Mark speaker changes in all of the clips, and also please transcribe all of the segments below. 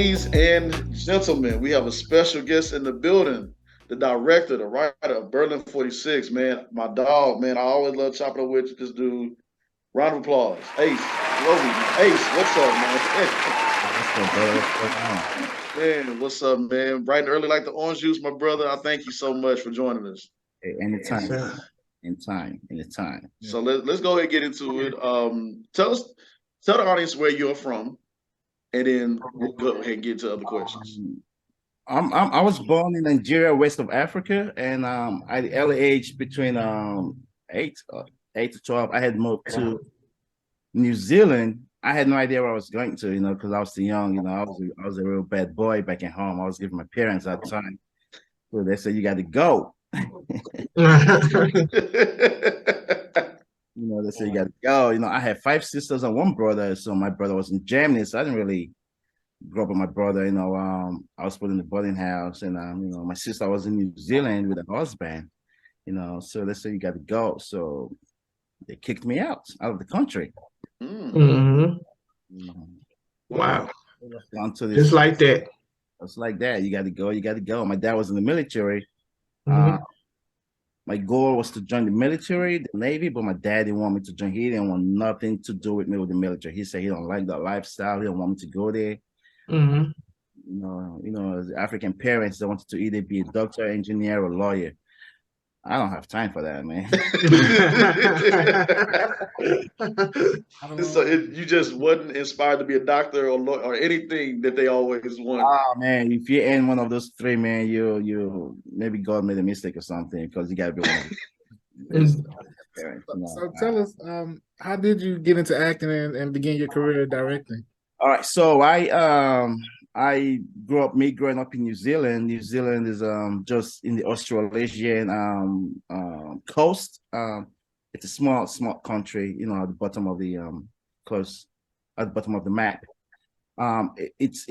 Speaker 1: Ladies and gentlemen, we have a special guest in the building. The director, the writer of Berlin 46, man. My dog, man. I always love chopping up with this dude. Round of applause. Ace Henrovee. Ace, what's up, man?
Speaker 2: What's up, brother? What's going on?
Speaker 1: Man, what's up, man? Bright and early like the orange juice, my brother. I thank you so much for joining us.
Speaker 2: Hey,
Speaker 3: Yes,
Speaker 2: anytime,
Speaker 3: sir.
Speaker 2: anytime.
Speaker 1: So let's go ahead and get into it. Tell the audience where you're from, and then we'll go ahead and get to other questions.
Speaker 2: I was born in Nigeria, west of Africa, and at the early age between 8, 8 to 12, I had moved to New Zealand. I had no idea where I was going to, because I was too young. I was a real bad boy back at home. I was giving my parents that time, so they said you got to go. They said you got to go. I had 5 sisters and one brother, so my brother was in Germany, so I didn't really grew up with my brother. I was put in the boarding house, and my sister was in New Zealand with her husband. So they said you got to go. So they kicked me out of the country.
Speaker 3: Mhm. Wow.
Speaker 2: Onto this,
Speaker 3: Just like that.
Speaker 2: it's like that. You got to go. You got to go. My dad was in the military.
Speaker 3: Mhm.
Speaker 2: My goal was to join the military, the Navy, but my dad didn't want me to join. He didn't want nothing to do with me with the military. He said he don't like that lifestyle. He don't want me to go there.
Speaker 3: Mhm.
Speaker 2: As African parents, they wanted to either be a doctor, engineer, or lawyer. I don't have time for that, man. I don't
Speaker 1: So
Speaker 2: know.
Speaker 1: you just wasn't inspired to be a doctor or lawyer or anything that they always want.
Speaker 2: Ah, man, if you're in one of those three, man, you maybe God made a mistake or something, because you gotta be one of those parents.
Speaker 4: So tell us, how did you get into acting and begin your career directing?
Speaker 2: All right, so I grew up, me growing up in New Zealand. New Zealand is just in the Australasian coast. It's a small country, at the bottom of the close at the bottom of the map. It's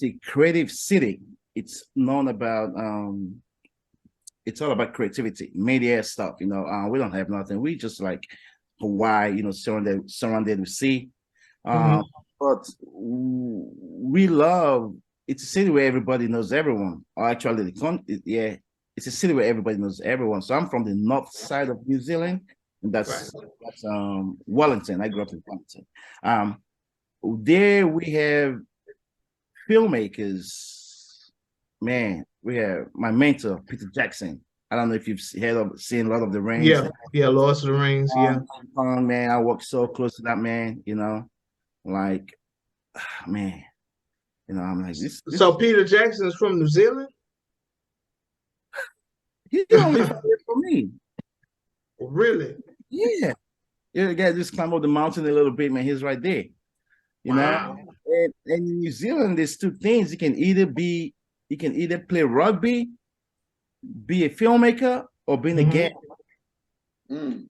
Speaker 2: a creative city. It's known about it's all about creativity, media stuff. We don't have nothing. We just like Hawaii, surrounded with sea.
Speaker 3: Mhm.
Speaker 2: But we love. It's a city where everybody knows everyone. Or actually, yeah, it's a city where everybody knows everyone. So I'm from the north side of New Zealand, and
Speaker 3: Right.
Speaker 2: that's Wellington. I grew up in Wellington. There we have filmmakers. Man, we have my mentor, Peter Jackson. I don't know if you've seen Lord of the Rings.
Speaker 3: Yeah. Yeah. Lord of the Rings. Yeah.
Speaker 2: Man, I work so close to that man. Like, man, I'm like this.
Speaker 3: So Peter Jackson is from New Zealand.
Speaker 2: He's the only far from me.
Speaker 3: Really?
Speaker 2: Yeah, you gotta just climb up the mountain a little bit, man. He's right there. You know,
Speaker 3: Wow.
Speaker 2: and in New Zealand, there's two things. You can either play rugby, be a filmmaker, or be in a
Speaker 3: Mhm.
Speaker 2: game.
Speaker 1: Mm,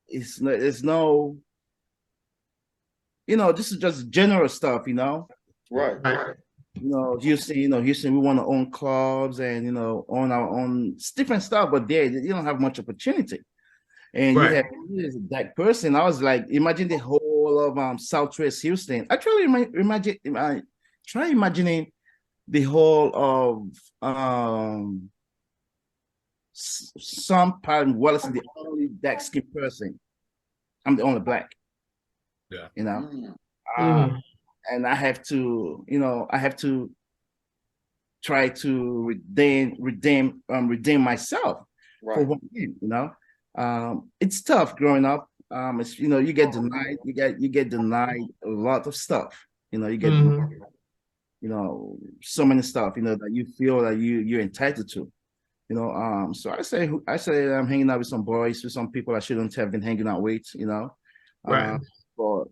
Speaker 2: It's no, this is just general stuff.
Speaker 1: right.
Speaker 3: Right.
Speaker 2: Houston, we want to own clubs and own our own different stuff, but there you don't have much opportunity. And you
Speaker 3: Right.
Speaker 2: have you as a black person. I was like, imagine the whole of Southwest Houston. I try imagining the whole of some part of Wallace, the only dark skinned person. I'm the only black,
Speaker 4: Yeah.
Speaker 1: Mm,
Speaker 2: uh,
Speaker 3: Mhm.
Speaker 2: and I have to try to redeem myself for
Speaker 1: right.
Speaker 2: one thing. It's tough growing up. It's you get denied a lot of stuff. You get denied,
Speaker 3: Mhm.
Speaker 2: so many stuff. That you feel that you're entitled to. So I say I'm hanging out with some boys, with some people I shouldn't have been hanging out with.
Speaker 3: Right.
Speaker 2: Uh, but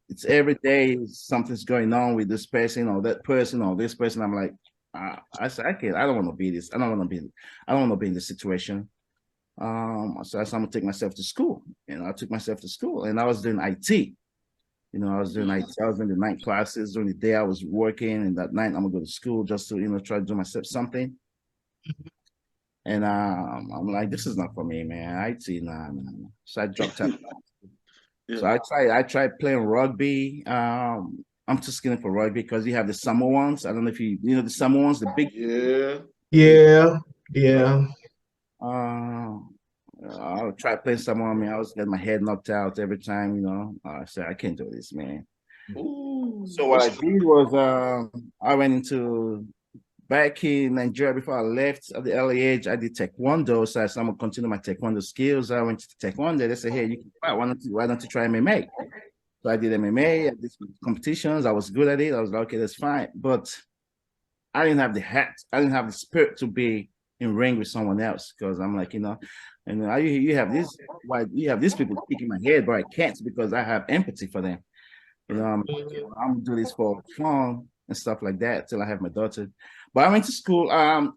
Speaker 2: it's every day something's going on with this person or that person or this person. I'm like, I said, I can't. I don't want to be this. I don't want to be. I don't want to be in this situation. So I said, I'm gonna take myself to school. I took myself to school, and I was doing IT. I was doing IT. I was doing the night classes. During the day, I was working, and that night I'm gonna go to school just to try to do myself something. And I'm like, this is not for me, man. IT, nah. So I dropped out. So
Speaker 1: Yeah.
Speaker 2: I tried playing rugby. I'm too skinny for rugby because you have the summer ones. I don't know if you know the summer ones, the big.
Speaker 1: Yeah.
Speaker 3: Yeah.
Speaker 2: Uh, I would try playing someone. I mean, I was getting my head knocked out every time. I said I can't do this, man.
Speaker 1: Ooh.
Speaker 2: So what I did was I went into back in Nigeria before I left at the early age. I did taekwondo, so I said I'm gonna continue my taekwondo skills. I went to taekwondo. They said, "Hey, you can fight. Why don't you try MMA?" So I did MMA. I did some competitions. I was good at it. I was like, okay, that's fine. But I didn't have the hat. I didn't have the spirit to be in ring with someone else because I'm like, and you have this. Why you have these people kicking my head, but I can't because I have empathy for them. I'm gonna do this for fun and stuff like that till I have my daughter. But I went to school.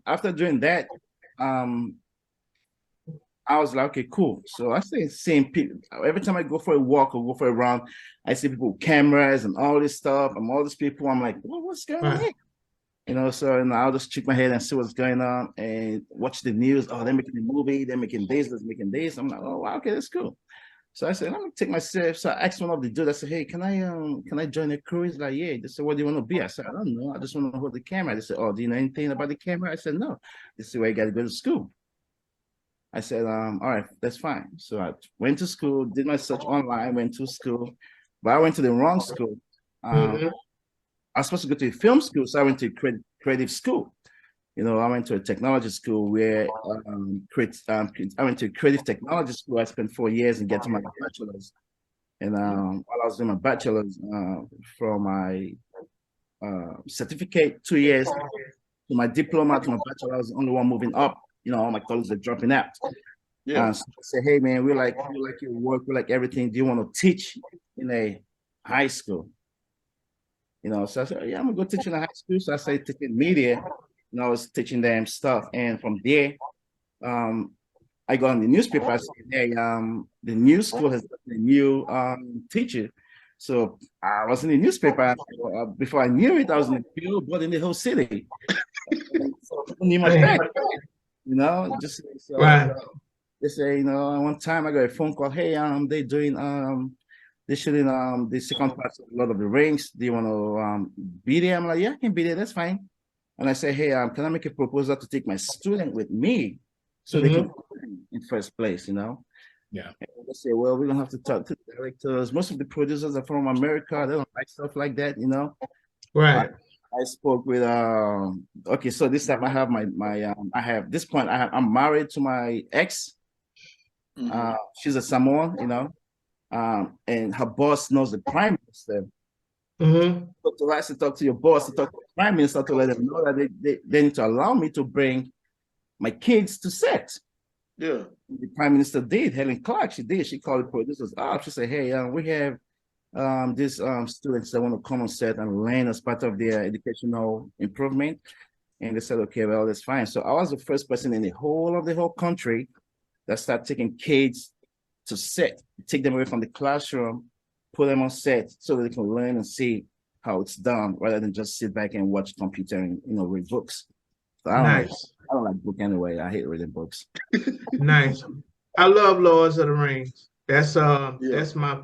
Speaker 2: After doing that, I was like, okay, cool. So I started seeing people every time I go for a walk or go for a run. I see people with cameras and all this stuff and all these people. I'm like, well, what's going on here? So I'll just check my head and see what's going on and watch the news. Oh, they're making a movie, they're making this, they're making this. I'm like, oh, wow, okay, that's cool. So I said, let me take myself. So I asked one of the dudes, I said, hey, can I join the crew? He's like, yeah. They said, what do you want to be? I said, I don't know. I just want to hold the camera. They said, oh, do you know anything about the camera? I said, no. This is where you got to go to school. I said, all right, that's fine. So I went to school, did my search online, went to school, but I went to the wrong school. I was supposed to go to a film school, so I went to creative school. I went to a technology school where I went to creative technology school. I spent 4 years and get to my bachelor's. And while I was doing my bachelor's, from my certificate, 2 years, to my diploma, to my bachelor, I was the only one moving up. All my colleagues are dropping out.
Speaker 1: Yeah.
Speaker 2: So I say, hey man, we like your work, we like everything. Do you want to teach in a high school? So I said, yeah, I'm gonna go teach in a high school. So I started teaching media, I was teaching them stuff. And from there, I got on the newspaper. I said, hey, the new school has a new teacher. So I was in the newspaper. Before I knew it, I was in the billboard in the whole city. So people knew my back. Just so,
Speaker 3: Right.
Speaker 2: They say, one time I got a phone call. Hey, they're doing they're shooting the second part of Lord of the Rings. Do you want to be there? I'm like, yeah, I can be there. That's fine. And I say, hey, can I make a proposal to take my student with me so they can in first place?
Speaker 4: Yeah.
Speaker 2: And they say, well, we don't have to talk to the directors. Most of the producers are from America. They don't like stuff like that.
Speaker 3: Right.
Speaker 2: I spoke with okay, so this time I have I'm married to my ex. She's a Samoan, and her boss knows the prime minister. So to actually talk to your boss, to talk to the prime minister, to let them know that they need to allow me to bring my kids to set.
Speaker 1: Yeah.
Speaker 2: The prime minister did. Helen Clark, she did. She called the producers up. She said, hey, we have these students that want to come on set and learn as part of their educational improvement. And they said, okay, well, that's fine. So I was the first person in the whole country that started taking kids to set, take them away from the classroom, put them on set so that they can learn and see how it's done rather than just sit back and watch computer and read books. So I don't like book anyway. I hate reading books.
Speaker 3: Nice. I love Lords of the Rings. That's my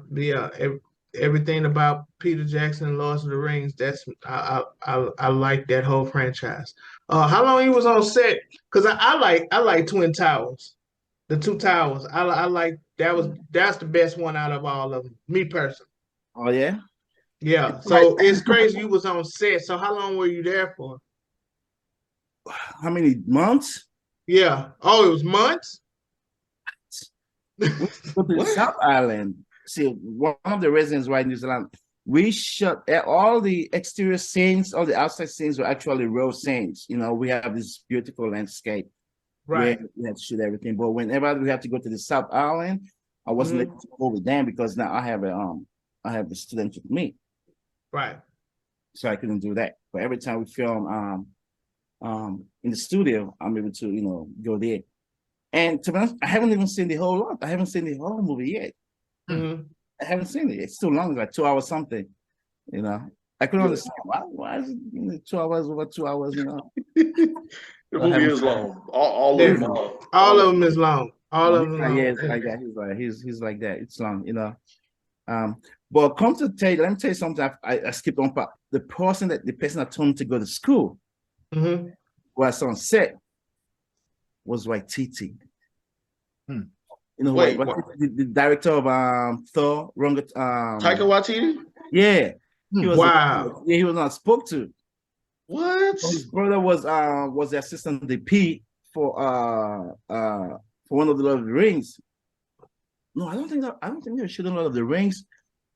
Speaker 3: everything about Peter Jackson, Lords of the Rings. That's I like that whole franchise. How long he was on set? Because I like Twin Towers, the two towers. I like that's the best one out of all of them. Me personally.
Speaker 2: Oh yeah.
Speaker 3: Yeah. So it's crazy you was on set. So how long were you there for?
Speaker 2: How many months?
Speaker 3: Yeah. Oh, it was months.
Speaker 2: Go to the South Island. See, one of the reasons why New Zealand, we shot all the exterior scenes, all the outside scenes were actually real scenes. We have this beautiful landscape.
Speaker 3: Right.
Speaker 2: We had to shoot everything. But whenever we have to go to the South Island, I wasn't able to go with them because now I have the students with me.
Speaker 3: Right.
Speaker 2: So I couldn't do that. But every time we film in the studio, I'm able to, go there. And to be honest, I haven't even seen the whole lot. I haven't seen the whole movie yet. I haven't seen it. It's too long, like 2 hours something. I couldn't understand why is it 2 hours over 2 hours,
Speaker 1: The movie is long. All of them.
Speaker 3: All of them is long. All of them.
Speaker 2: Yeah, it's like that. He's like that. It's long, But come to tell you, let me tell you something. I skipped on part. The person that told me to go to school
Speaker 3: Mm-hmm.
Speaker 2: was on set was Waititi.
Speaker 4: Hmm.
Speaker 2: You know,
Speaker 1: Wait,
Speaker 2: the director of Thor,
Speaker 1: Taika Waititi?
Speaker 2: yeah,
Speaker 4: Hmm.
Speaker 3: Wow.
Speaker 2: he was not spoke to.
Speaker 1: What?
Speaker 2: His brother was the assistant DP for one of the Lord of the Rings. No, I don't think they were shooting Lord of the Rings.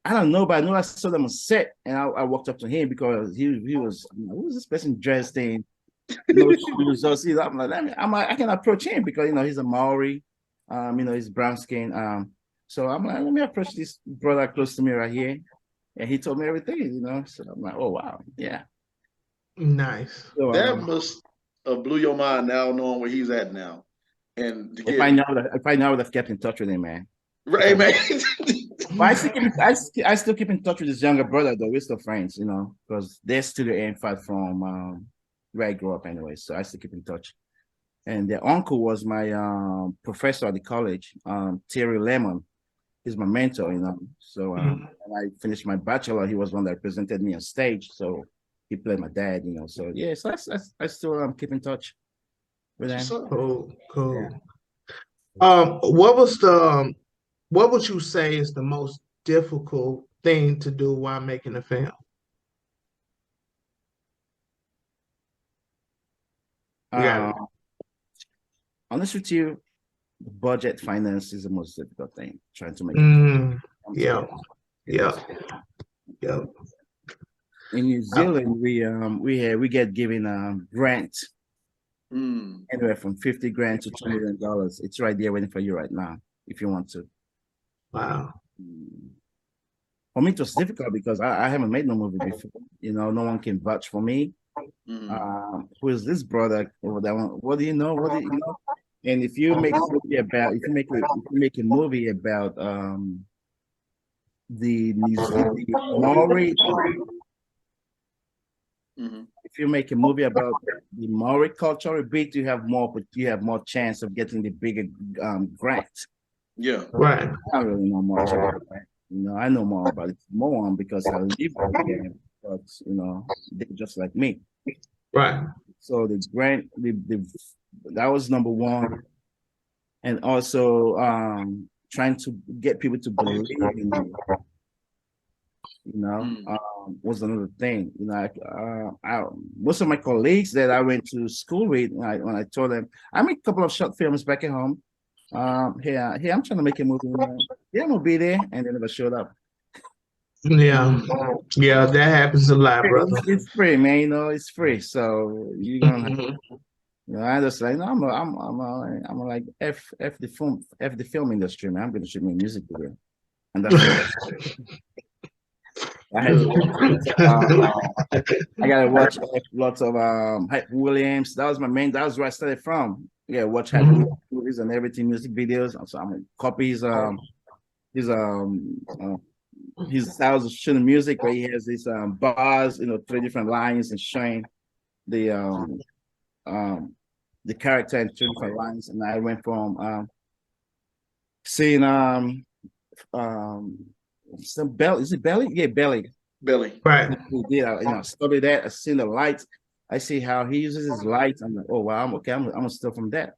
Speaker 2: I don't know, but I know I saw them on set, and I walked up to him because he was, who was this person dressed in no shoes or see? I'm like, I can approach him because he's a Maori, he's brown skin. So I'm like, let me approach this brother close to me right here, and he told me everything. So I'm like, oh wow, yeah.
Speaker 3: Nice.
Speaker 2: So
Speaker 1: That must have blew your mind now knowing where he's at now. And to
Speaker 2: if
Speaker 1: get
Speaker 2: I know that, I would have kept in touch with him, man.
Speaker 1: right, man.
Speaker 2: But I still keep in touch with his younger brother though. We're still friends, because they're still the infant from where I grew up anyway. So I still keep in touch. And their uncle was my professor at the college, Terry Lemon. He's my mentor. So when I finished my bachelor, he was one that represented me on stage. So he played my dad, So yeah, so I still keep in touch with him.
Speaker 3: Cool.
Speaker 2: Yeah.
Speaker 3: What would you say is the most difficult thing to do while making a film? You got it.
Speaker 2: Honest with you, budget finance is the most difficult thing. Trying to make
Speaker 3: Yeah.
Speaker 2: In New Zealand, we get given grant anywhere from 50 grand to $2 million. It's right there waiting for you right now if you want to.
Speaker 3: Wow.
Speaker 2: For me, it was difficult because I haven't made no movie before. No one can vouch for me. Who is this brother over that one? What do you know? What do you know? And if you make a movie about, if you make a movie about the Maori, if you make a movie about the Maori cultural beat, you have more chance of getting the bigger grant.
Speaker 1: Yeah.
Speaker 3: Right.
Speaker 2: I don't really know much about that. I know more about it more because I live over there, but they're just like me.
Speaker 3: Right.
Speaker 2: So the grant, that was number one, and also trying to get people to believe in you. Was another thing. Most of my colleagues that I went to school with, when I told them I made a couple of short films back at home. Hey, I'm trying to make a movie. Yeah, I'm gonna be there, and they never showed up.
Speaker 3: Yeah, that happens a lot, brother.
Speaker 2: It's free, man. It's free. So you're gonna. I just like no, I'm like f the film industry, man. I'm gonna shoot me a music video, and that's it. I had I gotta watch lots of Hype Williams. That was where I started from. Yeah, watch Hype Williams movies and everything, music videos. So I'm gonna copy his styles of shooting music where he has these bars, 3 different lines and showing the character in 3 different lines. And I went from seeing some belly. Is it belly? Yeah, belly.
Speaker 3: Right.
Speaker 2: We did. I studied that. I seen the lights. I see how he uses his lights. I'm like, oh wow, I'm okay. I'm gonna steal from that.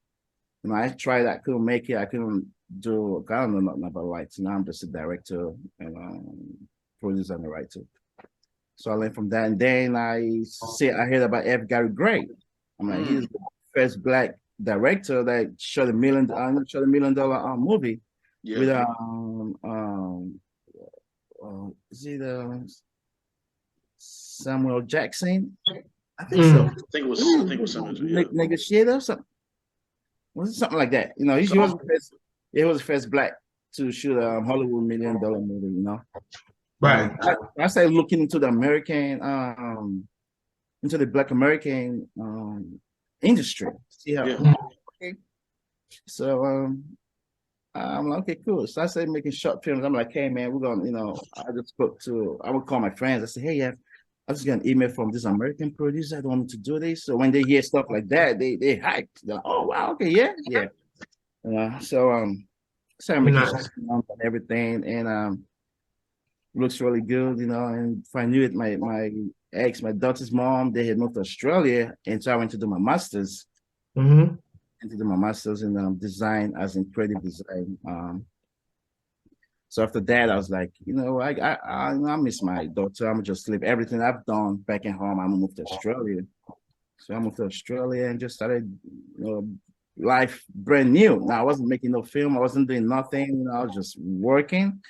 Speaker 2: I tried. I couldn't make it. I couldn't do. I don't know nothing about lights. Now I'm just a director and producer and a writer. So I learned from that, and then I heard about F. Gary Gray. I'm like, he's the first Black director that shot $1 million movie with is it Samuel Jackson? I think so.
Speaker 1: I think it was Samuel. Yeah.
Speaker 2: Negotiator or something. Was it something like that? He was the first Black to shoot a Hollywood $1 million movie.
Speaker 3: Right.
Speaker 2: I started looking into the Black American industry. See how.
Speaker 1: Yeah.
Speaker 2: Okay. So I'm like, okay, cool. So I started making short films. I'm like, hey man, we're gonna, I would call my friends. I said, hey, yeah, I just got an email from this American producer. I don't want to do this. So when they hear stuff like that, they hyped. They're like, oh wow, okay, yeah. So started making short films and everything. And looks really good, you know. And if I knew it, my daughter's mom, they had moved to Australia, and so I went to do my master's.
Speaker 3: Mm-hmm.
Speaker 2: And to do my master's in design, as in creative design. So after that, I was like, you know, I miss my daughter. I'm just leave everything I've done back at home. I'm gonna move to Australia. So I moved to Australia and just started, you know, life brand new. Now I wasn't making no film. I wasn't doing nothing. You know, I was just working.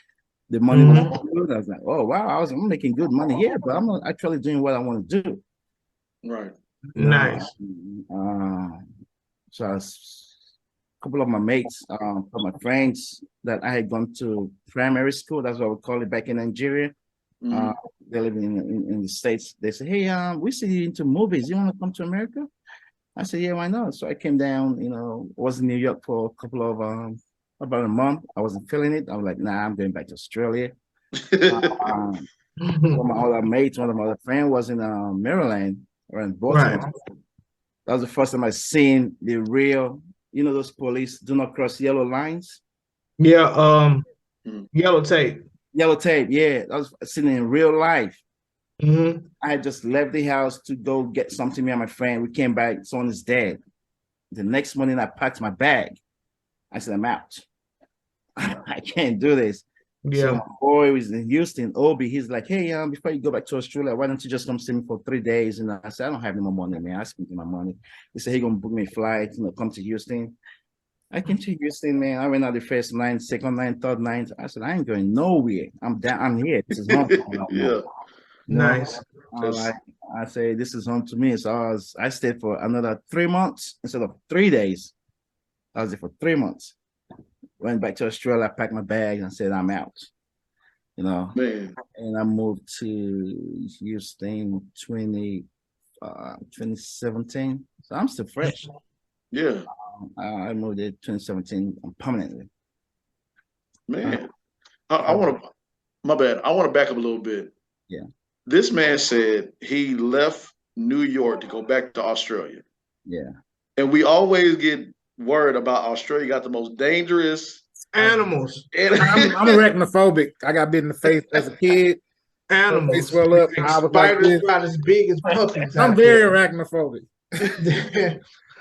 Speaker 2: The money was good. I was like, oh wow, I'm making good money here, but I'm not actually doing what I want to do.
Speaker 1: Right.
Speaker 2: You know,
Speaker 3: Nice.
Speaker 2: So I was, a couple of my mates, my friends that I had gone to primary school, that's what we call it back in Nigeria. They live in the States. They say, hey, we see you into movies. You want to come to America? I said, yeah, why not? So I came down, you know, was in New York for a couple of, about a month. I wasn't feeling it. I was like, nah, I'm going back to Australia. One of my other mates, one of my other friends was in Maryland or in Baltimore.
Speaker 3: Right.
Speaker 2: That was the first time I seen the real, you know, those police do not cross yellow lines.
Speaker 3: Yeah. Yellow tape.
Speaker 2: Yellow tape. Yeah, that was seen in real life.
Speaker 3: Mm-hmm.
Speaker 2: I had just left the house to go get something. Me and my friend, we came back. Someone is dead. The next morning, I packed my bag. I said, I'm out. I can't do this.
Speaker 3: Yeah.
Speaker 2: So my boy was in Houston, Obi. He's like, hey, before you go back to Australia, why don't you just come see me for 3 days? And I said, I don't have any more money, man. I spent my money. He said, he gonna book me a flight, you know, come to Houston. I came to Houston, man. I went out the first night, second night, third night. I said, I ain't going nowhere. I'm down. I'm here. This is home.
Speaker 1: Yeah.
Speaker 3: Nice.
Speaker 2: I say this is home to me. So I stayed for another 3 months instead of 3 days. I was there for 3 months. Went back to Australia, packed my bags, and said I'm out. You know,
Speaker 1: Man.
Speaker 2: And I moved to Houston 2017. So I'm still fresh.
Speaker 1: Yeah.
Speaker 2: I moved there 2017 permanently.
Speaker 1: Man. I want to, my bad. I want to back up a little bit.
Speaker 2: Yeah.
Speaker 1: This man said he left New York to go back to Australia.
Speaker 2: Yeah.
Speaker 1: And we always get worried about Australia got the most dangerous
Speaker 3: animals.
Speaker 4: I'm arachnophobic. I got bit in the face as a kid.
Speaker 3: Animals.
Speaker 4: Swell up. I was like
Speaker 3: Spiders about as big as puppies.
Speaker 4: I'm very arachnophobic.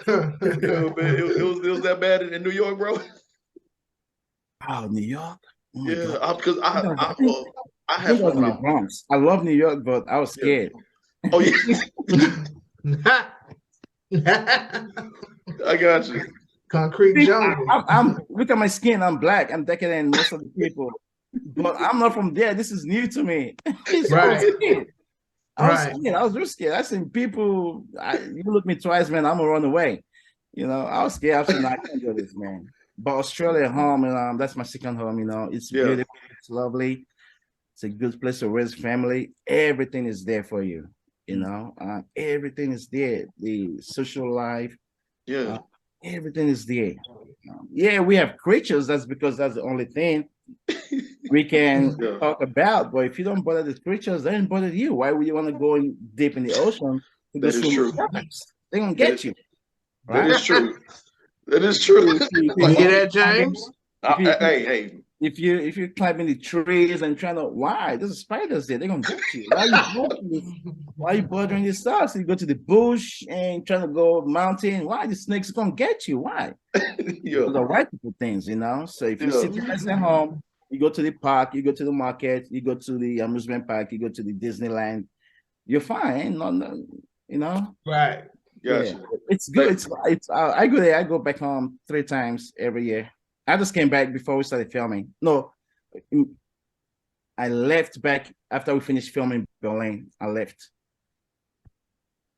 Speaker 1: Yo, man, it was that bad in New York, bro.
Speaker 2: Oh, New York. Oh
Speaker 1: yeah, because I
Speaker 2: have fun in the Bronx. I love New York, but I was scared.
Speaker 1: Yeah. Oh yeah. I got you.
Speaker 3: Concrete jungle.
Speaker 2: I'm look at my skin. I'm black. I'm darker than most of the people, but I'm not from there. This is new to me.
Speaker 3: Right.
Speaker 2: I was scared. I was real scared. I seen people. You look me twice, man. I'm gonna run away. You know, I was scared. I said, no, I can't do this, man. But Australia home, and that's my second home. You know, it's beautiful. It's lovely. It's a good place to raise family. Everything is there for you. You know, everything is there. The social life.
Speaker 1: Yeah.
Speaker 2: Everything is there. Yeah, we have creatures. That's because that's the only thing we can talk about. But if you don't bother the creatures, they don't bother you. Why would you want to go in deep in the ocean?
Speaker 1: That is true.
Speaker 2: They're gonna get you.
Speaker 1: Right? That is true. That is true.
Speaker 3: You hear that, James?
Speaker 1: Hey.
Speaker 2: If you're climbing the trees and trying to, why? There's spiders there. They're gonna get you. Why are you bothering yourself? So you go to the bush and trying to go mountain. Why? The snakes gonna get you. Why? Those are white people things, you know. So if you sit nice at home, you go to the park, you go to the market, you go to the amusement park, you go to the Disneyland, you're fine. No, you know.
Speaker 3: Right.
Speaker 1: Gotcha.
Speaker 2: Yeah, it's good. It's I go there. I go back home 3 times every year. I just came back before we started filming. No, I left back after we finished filming Berlin. I left.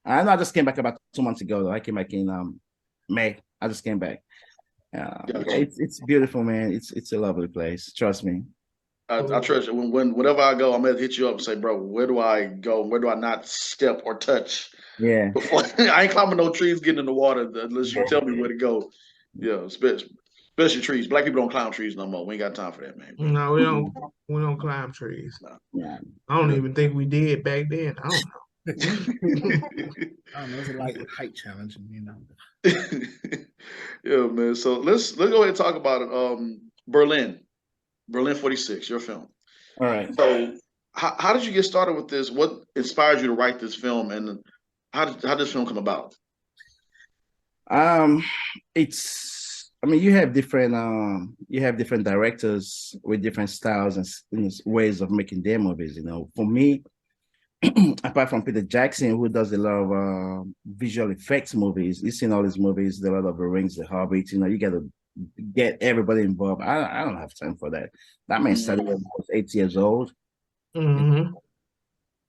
Speaker 2: I just came back about 2 months ago. Though. I came back in May. I just came back. It's beautiful, man. It's a lovely place. Trust me.
Speaker 1: I trust you. Whenever I go, I'm gonna hit you up and say, bro, where do I go? Where do I not step or touch?
Speaker 2: Yeah.
Speaker 1: Before I ain't climbing no trees, getting in the water unless you tell me where to go. Yeah, especially trees. Black people don't climb trees no more. We ain't got time for that, man.
Speaker 3: No, we don't climb trees.
Speaker 1: No.
Speaker 2: Yeah.
Speaker 3: I don't even think we did back then. I don't know.
Speaker 4: I don't know. It's a light height challenge, you know.
Speaker 1: Yeah, man. So let's go ahead and talk about it. Berlin 46, your film.
Speaker 2: All right.
Speaker 1: So, how did you get started with this? What inspired you to write this film, and how did this film come about?
Speaker 2: Um, it's. I mean, you have different directors with different styles and ways of making their movies. You know, for me, apart from Peter Jackson, who does a lot of visual effects movies, you've seen all these movies, the Lord of the Rings, The Hobbit. You know, you got to get everybody involved. I don't have time for that. That man started when I was 8 years old.
Speaker 3: Mm-hmm.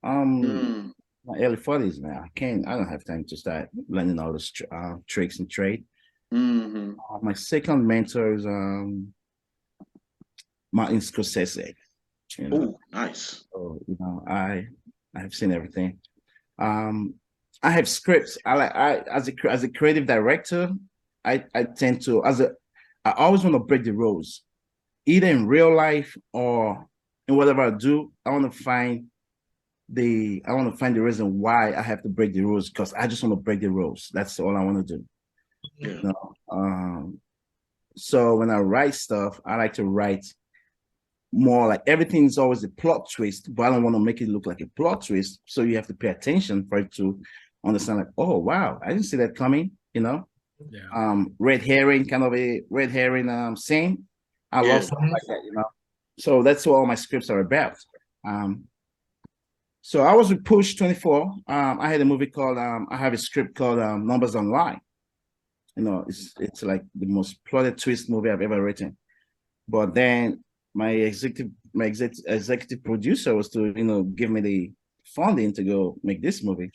Speaker 2: Um,
Speaker 1: Mm,
Speaker 2: my early 40s now. I don't have time to start learning all those tricks and trade.
Speaker 1: hmm
Speaker 2: My second mentor is Martin Scorsese. You know,
Speaker 1: Oh, nice.
Speaker 2: so you know, I have seen everything. Um, I have scripts. I as a creative director, I tend to I always want to break the rules, either in real life or in whatever I do. I want to find the reason why I have to break the rules because I just want to break the rules. That's all I want to do.
Speaker 1: Yeah.
Speaker 2: You know? So when I write stuff, I like to write more like everything's always a plot twist, but I don't want to make it look like a plot twist. So you have to pay attention for it to understand, like, oh wow, I didn't see that coming, you know.
Speaker 4: Yeah.
Speaker 2: Red herring, kind of a red herring scene. I love
Speaker 1: Yeah.
Speaker 2: stuff like that, you know. So that's what all my scripts are about. Um, so I was with Push 24. I had a movie called I have a script called Numbers Online. You know, it's like the most plotted twist movie I've ever written. But then my executive producer was to, you know, give me the funding to go make this movie.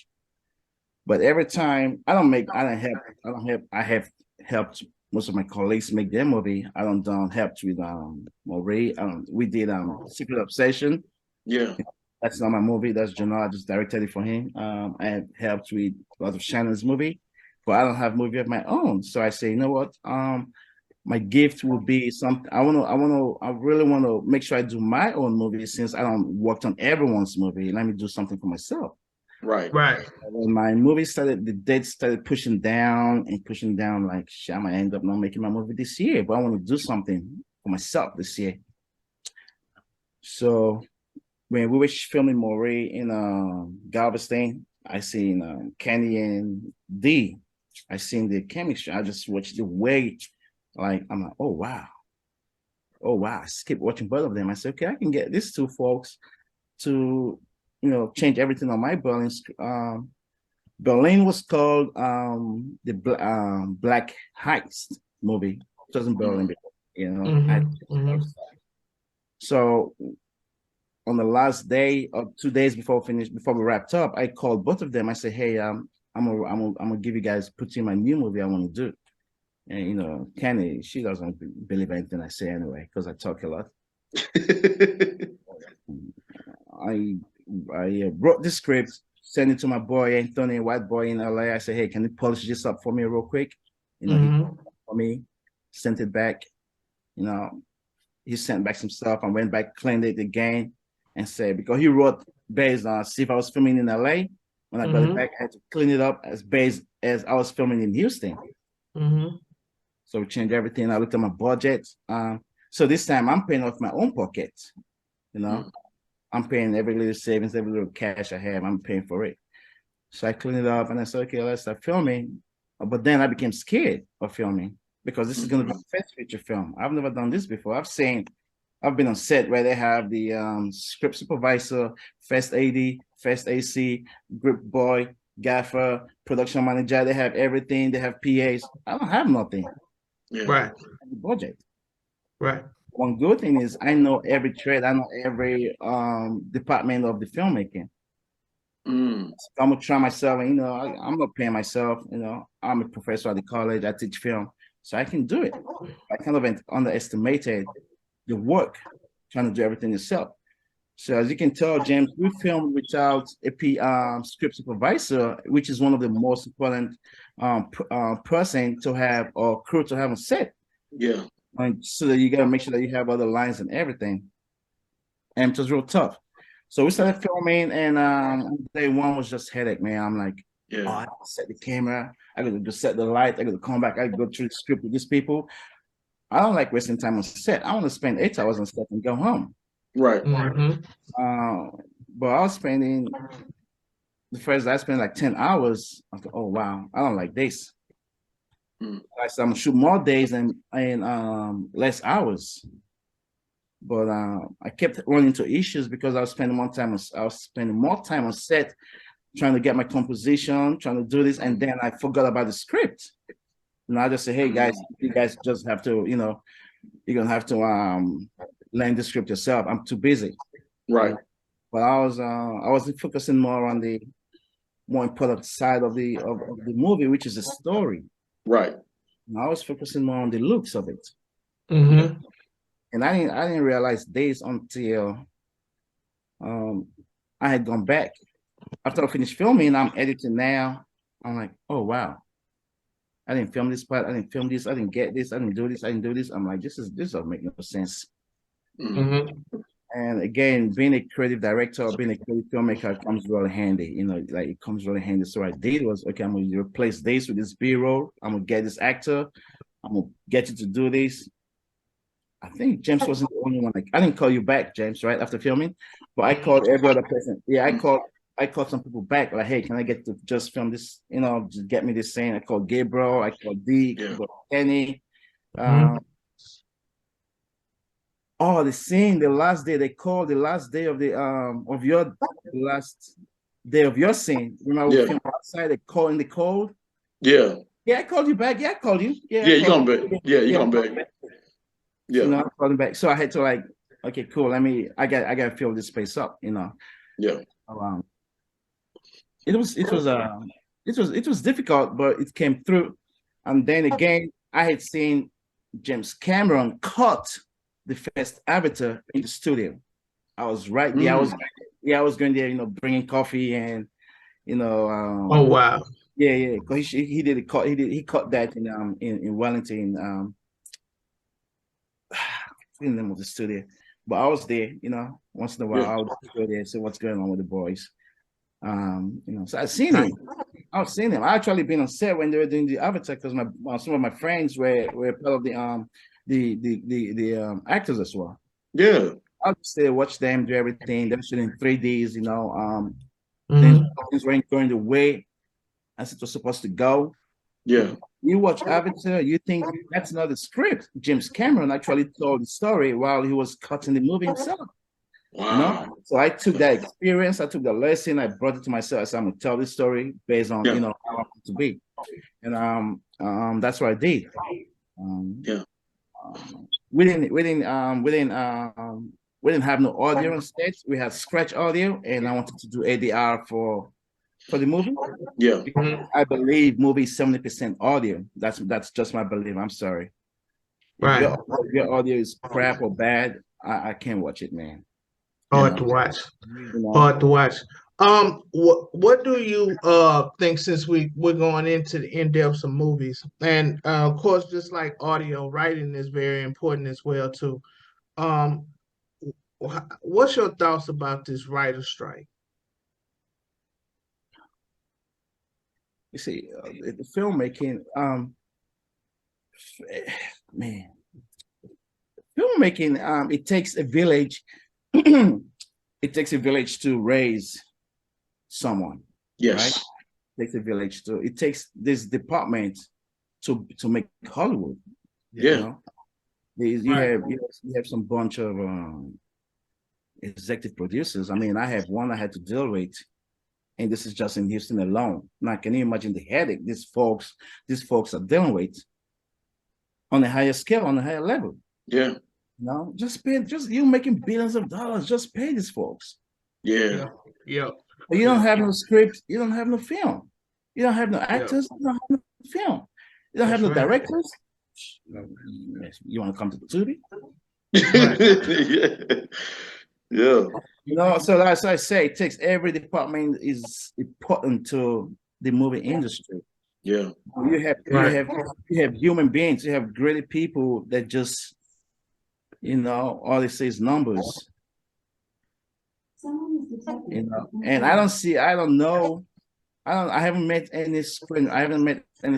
Speaker 2: But every time I don't help I have helped most of my colleagues make their movie. I don't helped with Marie. We did Secret Obsession.
Speaker 1: Yeah.
Speaker 2: That's not my movie. That's Jonah. I just directed it for him. I have helped with a lot of Shannon's movie, but I don't have movie of my own. So I say, you know what? My gift will be something. I really want to make sure I do my own movie since I don't worked on everyone's movie. Let me do something for myself.
Speaker 1: Right.
Speaker 3: Right.
Speaker 2: When my movie started, the dates started pushing down and pushing down. Like, shit, I might end up not making my movie this year, but I want to do something for myself this year. So when we were filming Moray in Galveston, I seen Kenny and D. I seen the chemistry. I just watched the way, like I'm like, oh wow. I skip watching both of them. I said, okay, I can get these two folks to, you know, change everything on my Berlin. Berlin was called the Black Heist movie. It wasn't Berlin before, you know.
Speaker 3: Mm-hmm.
Speaker 2: So on the last day or 2 days before we wrapped up, I called both of them. I said, "Hey, I'm gonna give you guys put in my new movie I want to do." And you know, Kenny, she doesn't believe anything I say anyway because I talk a lot. I wrote the script, sent it to my boy Anthony, white boy in LA. I said, "Hey, can you polish this up for me real quick?" You know, he for me, sent it back. You know, he sent back some stuff. I went back, cleaned it again, and said because he wrote based on see if I was filming in LA. When I got it back, I had to clean it up as based as I was filming in Houston. So we changed everything. I looked at my budget. So this time I'm paying off my own pocket. You know, I'm paying every little savings, every little cash I have. I'm paying for it. So I cleaned it up and I said, okay, let's start filming. But then I became scared of filming because this is going to be my first feature film. I've never done this before. I've been on set where they have the script supervisor, first AD, first AC, grip boy, gaffer, production manager. They have everything. They have PAs. I don't have nothing.
Speaker 1: Yeah.
Speaker 3: Right.
Speaker 2: Budget.
Speaker 3: Right.
Speaker 2: One good thing is I know every trade. I know every department of the filmmaking.
Speaker 1: Mm.
Speaker 2: So I'm gonna try myself, and you know, I'm not paying myself. You know, I'm a professor at the college. I teach film, so I can do it. I kind of underestimated the work trying to do everything yourself. So as you can tell, James, we filmed without a script supervisor, which is one of the most important person to have or crew to have on set.
Speaker 1: Yeah.
Speaker 2: And so that you gotta make sure that you have other lines and everything. And it was real tough. So we started filming, and day one was just headache, man. I'm like,
Speaker 1: Yeah.
Speaker 2: oh, I gotta set the camera, I gotta just set the light, I gotta come back, I gotta go through the script with these people. I don't like wasting time on set. I want to spend 8 hours on set and go home.
Speaker 1: Right.
Speaker 2: But I was spending I spent like 10 hours. I thought, oh wow, I don't like this. I said I'm gonna shoot more days and less hours. But I kept running into issues because I was spending more time on set trying to get my composition, trying to do this, and then I forgot about the script. And I just say, hey guys, you guys just have to, you're gonna have to learn the script yourself. I'm too busy.
Speaker 1: Right.
Speaker 2: But I was focusing more on the more important side of the movie, which is the story.
Speaker 1: Right.
Speaker 2: And I was focusing more on the looks of it. And I didn't realize this until I had gone back. After I finished filming, I'm editing now. I'm like, oh wow. I didn't film this part. I didn't film this. I didn't get this. I didn't do this. I didn't do this. I'm like, this doesn't make no sense. And again, being a creative director, being a creative filmmaker comes really handy. Like it comes really handy. So what I did was, okay, I'm gonna replace this with this B-roll. I'm gonna get this actor. I'm gonna get you to do this. I think James wasn't the only one. Like, I didn't call you back, James, right after filming, but I called every other person. Yeah, I called some people back. Like, hey, can I get to just film this? Just get me this scene. I called Gabriel. I called Deke. I called Kenny. The scene, the last day they called, the last day of the last day of your scene. Remember we filmed outside. They called in the cold.
Speaker 1: Yeah.
Speaker 2: Yeah, I called you back. Yeah, I called you.
Speaker 1: Yeah, you come back. Yeah, you come back.
Speaker 2: Yeah. I called him back. So I had to like, okay, cool. I gotta fill this space up. Yeah. It was difficult, but it came through. And then again, I had seen James Cameron cut the first Avatar in the studio. I was right there. I was going there, bringing coffee and,
Speaker 3: oh wow.
Speaker 2: Yeah. Because he did a cut. He cut that in Wellington. The name of the studio, but I was there. Once in a while, I would go there and see what's going on with the boys. So I've seen him. I've seen him. I actually been on set when they were doing the Avatar because some of my friends were part of the actors as well.
Speaker 1: Yeah,
Speaker 2: I'll just stay, watch them do everything. They're shooting 3Ds. Things weren't going the way as it was supposed to go.
Speaker 1: Yeah.
Speaker 2: You watch Avatar, you think that's not the script. James Cameron actually told the story while he was cutting the movie himself.
Speaker 1: Wow.
Speaker 2: So I took that experience, I took the lesson, I brought it to myself. I said, I'm gonna tell this story based on how I want it to be. And that's what I did. We didn't have no audio on stage. We had scratch audio, and I wanted to do ADR for the movie.
Speaker 1: Yeah.
Speaker 2: I believe movie is 70% audio. That's just my belief. I'm sorry.
Speaker 3: Right.
Speaker 2: If your audio is crap or bad, I can't watch it, man.
Speaker 3: Hard to watch. Hard to watch. What do you think, since we're going into the in-depth of movies, and of course, just like audio, writing is very important as well too. What's your thoughts about this writer strike?
Speaker 2: You see, the filmmaking, man, filmmaking, it takes a village. It takes a village to raise someone.
Speaker 1: Yes.
Speaker 2: Right? It takes a village to. It takes this department to make Hollywood.
Speaker 1: Yeah.
Speaker 2: You have some bunch of executive producers. I mean, I have one I had to deal with. And this is just in Houston alone. Now, can you imagine the headache these folks are dealing with on a higher scale, on a higher level?
Speaker 1: Yeah.
Speaker 2: You making billions of dollars. Just pay these folks.
Speaker 1: Yeah.
Speaker 3: Yeah.
Speaker 2: But you don't have no script. You don't have no film. You don't have no actors. You don't have no film. You don't have no directors. You want to come to the studio?
Speaker 1: Yeah.
Speaker 2: So as I say, it takes every department is important to the movie industry.
Speaker 1: Yeah.
Speaker 2: You have human beings, you have great people that just, all they say is numbers. And I haven't met any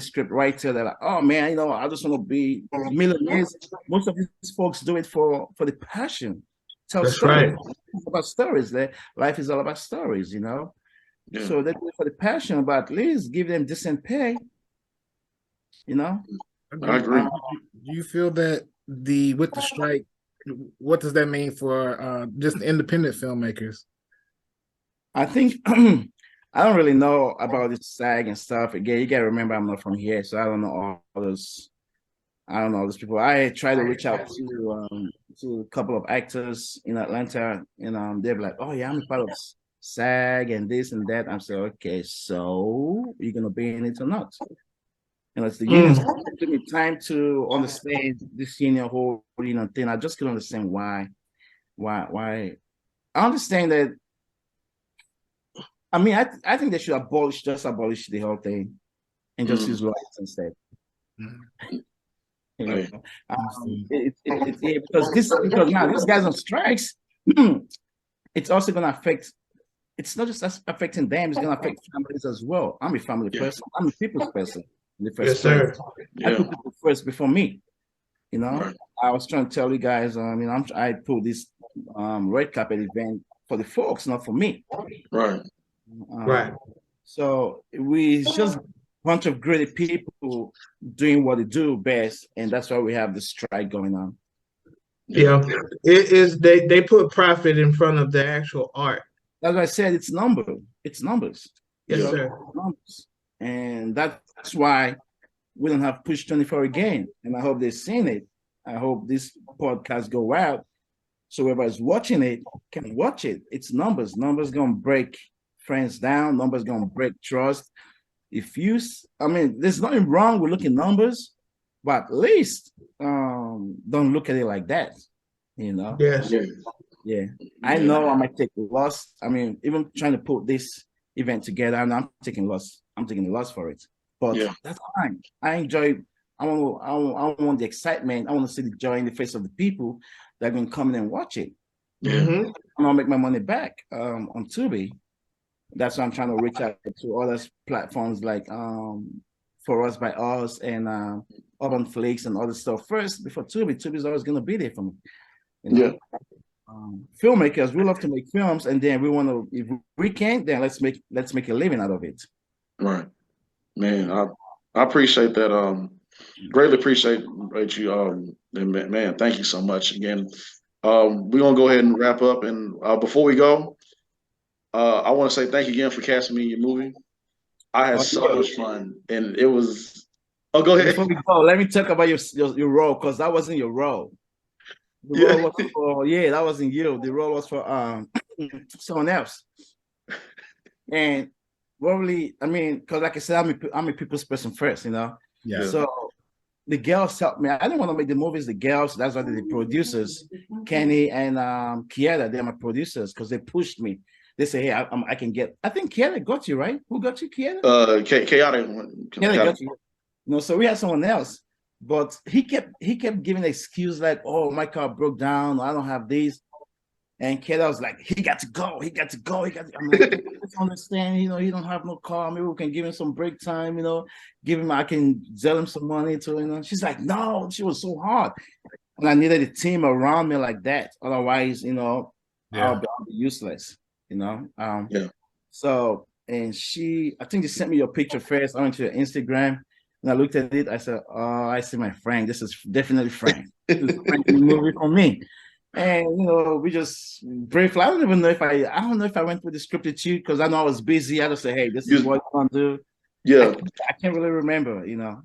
Speaker 2: script writer that, oh man, I just want to be millionaires. Most of these folks do it for the passion tell
Speaker 3: That's
Speaker 2: stories.
Speaker 3: right.
Speaker 2: It's about stories. Life is all about stories, you know.
Speaker 1: Yeah.
Speaker 2: So they do it for the passion, but at least give them decent pay, you know.
Speaker 1: I agree.
Speaker 4: Do you feel that with the strike, what does that mean for just independent filmmakers?
Speaker 2: I think I don't really know about this SAG and stuff. Again, you gotta remember I'm not from here, so I don't know all those. I don't know those people. I try to reach out to a couple of actors in Atlanta, and they're like, "Oh yeah, I'm a part of SAG and this and that." I'm saying, "Okay, so you're gonna be in it or not?" You know, it's the unions give me time to understand this union whole thing. I just couldn't understand why. I understand that. I mean, I think they should abolish the whole thing and just use lawyers instead. You know,
Speaker 1: Hey.
Speaker 2: because now these guys on strikes, it's also going to affect. It's not just affecting them; it's going to affect families as well. I'm a family person. I'm a people's person in the first place.
Speaker 3: sir.
Speaker 2: I put people first before me. You know,
Speaker 1: Right.
Speaker 2: I was trying to tell you guys. I put this red carpet event for the folks, not for me.
Speaker 1: Right.
Speaker 3: Right.
Speaker 2: So we just bunch of greedy people doing what they do best, and that's why we have the strike going on.
Speaker 3: Yeah. It is they put profit in front of the actual art.
Speaker 2: As I said, it's numbers. It's numbers.
Speaker 3: Yes, sir.
Speaker 2: Numbers. And that's why we don't have Push 24 again. And I hope they've seen it. I hope this podcast go out so whoever's watching it can watch it. It's numbers. Numbers gonna break friends down. Numbers gonna break trust. There's nothing wrong with looking numbers, but at least don't look at it like that. You know?
Speaker 3: Yes.
Speaker 2: Yeah. I know I might take a loss. I mean, even trying to put this event together, and I'm taking loss. I'm taking a loss for it. But that's fine. I enjoy. I want the excitement. I want to see the joy in the face of the people that are going to come in and watch it.
Speaker 3: Mm-hmm.
Speaker 2: I'm gonna make my money back on Tubi. That's why I'm trying to reach out to other platforms like For Us by Us and Urban Flakes and other stuff first before Tubi. Tubi's always going to be there for me. You know? Filmmakers, we love to make films, and then we want to, if we can, then let's make a living out of it.
Speaker 1: Right, man. I appreciate that. Greatly appreciate you. And man, thank you so much again. We're gonna go ahead and wrap up, and before we go, I want to say thank you again for casting me in your movie. I had so much fun, and it was. Oh, go ahead.
Speaker 2: Before we go, let me talk about your role, because that wasn't your role. The role was for that wasn't you. The role was for someone else. And probably, I mean, because like I said, I'm a people's person first, you know.
Speaker 4: Yeah.
Speaker 2: So the girls helped me. I didn't want to make the movies. The girls, that's why the producers, Kenny and Kiera, they're my producers because they pushed me. They say, hey, I can get. I think Kiera got you, right? Who got you, Kiera?
Speaker 1: Chaotic.
Speaker 2: Kiera got you. You know, so we had someone else. But he kept giving excuse like, oh, my car broke down. I don't have this. And Keda was like, he got to go. I'm like, I just understand, you know, he don't have no car. Maybe we can give him some break time, you know, I can sell him some money to, you know. She's like, no, she was so hard. And I needed a team around me like that. Otherwise, you know, I'll be useless, you know. So, and I think they sent me your picture first. I went to your Instagram. And I looked at it. I said, "Oh, I see my Frank. This is definitely Frank. This is Frank movie for me." And you know, we just briefly. I don't know if I went with the script with you because I know I was busy. I just said, "Hey, this is what you want to do."
Speaker 1: Yeah,
Speaker 2: I can't really remember. You know.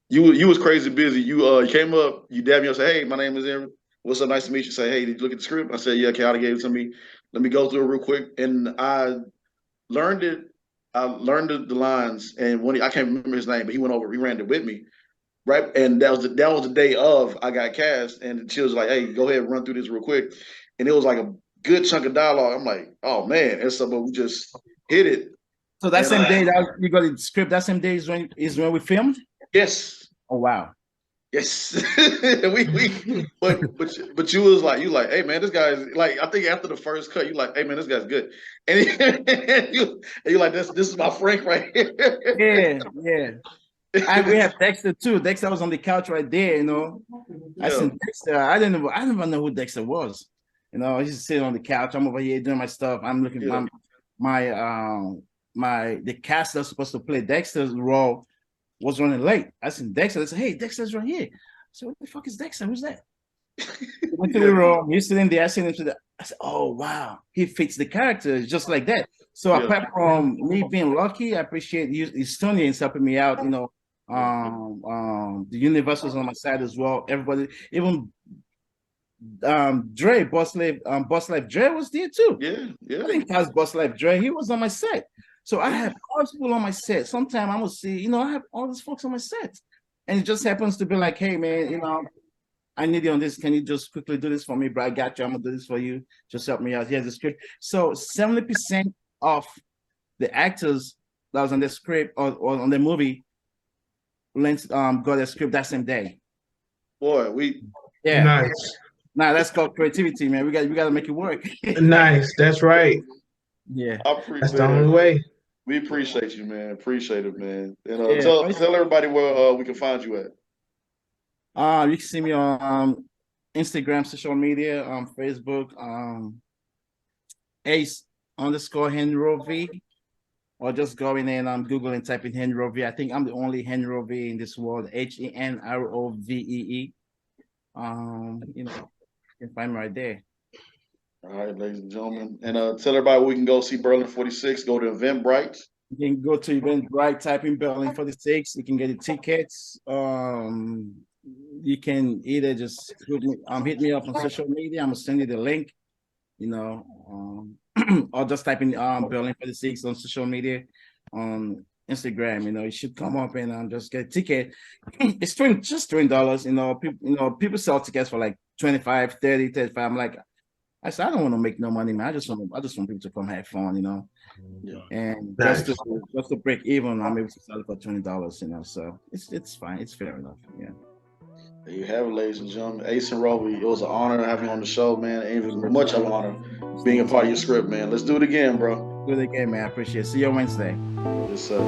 Speaker 1: You was crazy busy. You came up. You dabbed me up. Say, "Hey, my name is Aaron. What's up? Nice to meet you." Say, "Hey, did you look at the script?" I said, "Yeah." Chaotic gave it to me. Let me go through it real quick, and I learned it. I learned the lines, and I can't remember his name, but he ran it with me, right? And that was the day of I got cast, and she was like, "Hey, go ahead and run through this real quick," and it was like a good chunk of dialogue. I'm like, "Oh man!" And so, but we just hit it.
Speaker 2: So that same day that you got the script, that same day is when we filmed.
Speaker 1: Yes.
Speaker 2: Oh wow.
Speaker 1: Yes. but you was like, hey man, this guy's like, I think after the first cut, you like, hey man, this guy's good. And you like, this is my Frank right here.
Speaker 2: Yeah. we have Dexter too. Dexter was on the couch right there, you know. I seen Dexter. I didn't even know who Dexter was. You know, he's sitting on the couch. I'm over here doing my stuff. I'm looking the cast that's supposed to play Dexter's role was running late. I seen Dexter. I said, "Hey, Dexter's right here." So what the fuck is Dexter? Who's that? Went to the room. He's sitting there. I seen him to the. I said, "Oh wow, he fits the character just like that." So apart from me being lucky, I appreciate you, Estonians helping me out. You know, the universe was on my side as well. Everybody, even Dre, Boss Life Dre was there too.
Speaker 1: Yeah.
Speaker 2: I didn't cast Boss Life Dre. He was on my set. So I have all these people on my set. Sometimes I'm gonna see, you know, I have all these folks on my set, and it just happens to be like, hey man, you know, I need you on this. Can you just quickly do this for me, bro? I got you. I'm gonna do this for you. Just help me out. Here's the script. So 70% of the actors that was on the script or on the movie got a script that same day.
Speaker 1: Boy,
Speaker 3: Nice.
Speaker 2: Now that's called creativity, man. We got to make it work.
Speaker 3: Nice. That's right.
Speaker 2: Yeah.
Speaker 3: That's the only way.
Speaker 1: We appreciate you, man. Appreciate it, man. And
Speaker 2: Yeah.
Speaker 1: tell everybody where we can find you at.
Speaker 2: You can see me on Instagram, social media, Facebook, Ace _Henrovee, or just go in and Google and type in Henrovee. I think I'm the only Henrovee in this world. HENROVEE. You know, you can find me right there.
Speaker 1: All right, ladies and gentlemen. And tell everybody we can go see Berlin 46, go to Eventbrite.
Speaker 2: You can go to Eventbrite, type in Berlin 46. You can get the tickets. You can either just hit me up on social media. I'm gonna send you the link, you know, or just type in Berlin 46 on social media, on Instagram. You know, it should come up and just get a ticket. It's just $20. You know, people sell tickets for like 25, 30, 35. I'm like, I said, I don't want to make no money, man. I just want people to come have fun, you know.
Speaker 1: Yeah.
Speaker 2: And
Speaker 3: Nice.
Speaker 2: just to break even, I'm able to sell it for $20, you know. So it's fine. It's fair enough. Yeah.
Speaker 1: There you have it, ladies and gentlemen. Ace Henrovee, it was an honor having you on the show, man. And even much of an honor being a part of your script, man. Let's do it again, bro.
Speaker 2: Do it again, man. I appreciate it. See you Wednesday.
Speaker 1: Yes, sir.